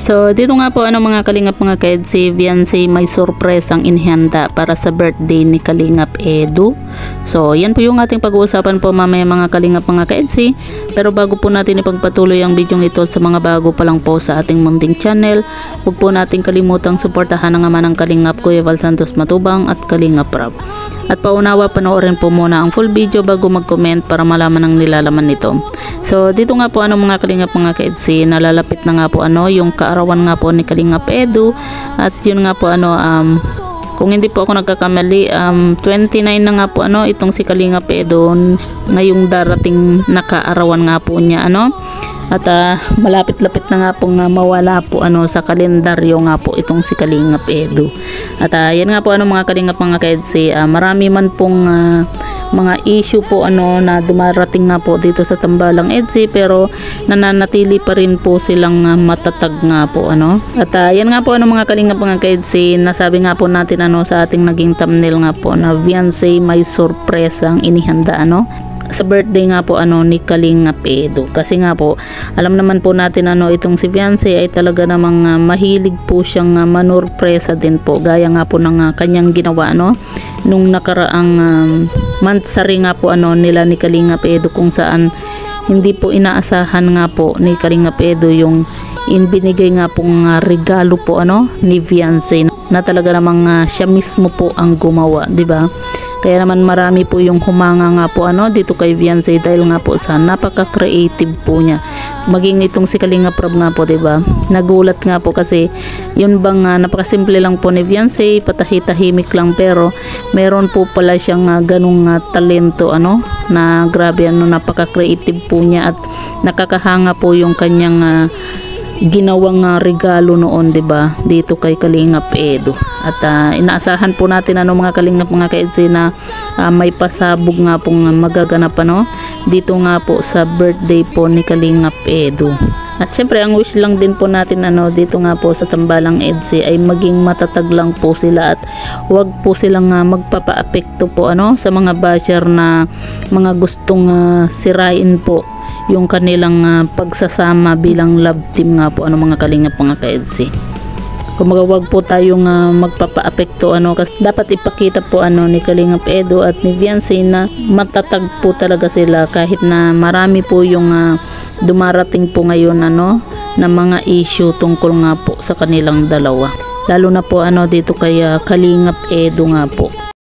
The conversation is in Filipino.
So dito nga po mga kalingap mga kaedsi, Viancy may surpresang inihanda para sa birthday ni Kalingap Edu. So yan po yung ating pag-uusapan po mamaya mga kalingap mga kaedsi. Pero bago po natin ipagpatuloy ang video ito sa mga bago pa lang po sa ating munting channel, huwag po natin kalimutang suportahan ang ama ng Kalingap Kuya Val Santos Matubang at Kalingap Rab. At paunawa, panoorin po muna ang full video bago mag-comment para malaman ang nilalaman nito. So dito nga po mga kalingap mga kaedsi, nalalapit na nga po yung kaarawan nga po ni Kalingap Edu. At yun nga po kung hindi po ako nagkakamali, 29 na nga po itong si Kalingap Edu ngayong darating na kaarawan nga po niya At malapit-lapit na nga pong mawala po sa kalendaryo nga po itong si Kalingap Edu. At yan nga po mga kalingap mga kaedsi, marami man pong mga issue po na dumarating nga po dito sa Tambalang EDSI, pero nananatili pa rin po silang matatag nga po At yan nga po mga kalingap mga kaedsi, nasabi nga po natin sa ating naging thumbnail nga po na Viancy may surpresang inihanda sa birthday nga po ni Kalingap Edu. Kasi nga po alam naman po natin itong si Viancy ay talaga namang mahilig po siyang manurpresa din po, gaya nga po ng kanyang ginawa nung nakaraang monthsary nga po nila ni Kalingap Edu, kung saan hindi po inaasahan nga po ni Kalingap Edu yung binigay nga pong regalo po ni Viancy, na talaga namang siya mismo po ang gumawa, di ba? Kaya naman marami po yung humanga nga po dito kay Viancy, dahil nga po sa napaka-creative po niya. Maging itong si Kalingap Rab nga po, 'di ba? Nagulat nga po kasi yun bang napakasimple lang po ni Viancy, patahitahimik lang, pero meron po pala siyang ganung talento na grabe napaka-creative po niya, at nakakahanga po yung kanyang ginawang regalo noon, 'di ba, dito kay Kalingap Edu. At inaasahan po natin mga kalingap mga kaedsi na may pasabog nga pong magaganap dito nga po sa birthday po ni Kalingap Edu. At syempre ang wish lang din po natin dito nga po sa Tambalang EDSI ay maging matatag lang po sila, at wag po silang magpapa-apekto po sa mga basher na mga gustong sirain po yung kanilang pagsasama bilang love team nga po mga kalingap mga kaedsi. Kumaga wag po tayong magpapa-apekto kasi dapat ipakita po ni Kalingap Edu at ni Viancy na matatag po talaga sila, kahit na marami po yung dumarating po ngayon na mga issue tungkol nga po sa kanilang dalawa, lalo na po dito kay Kalingap Edu nga po.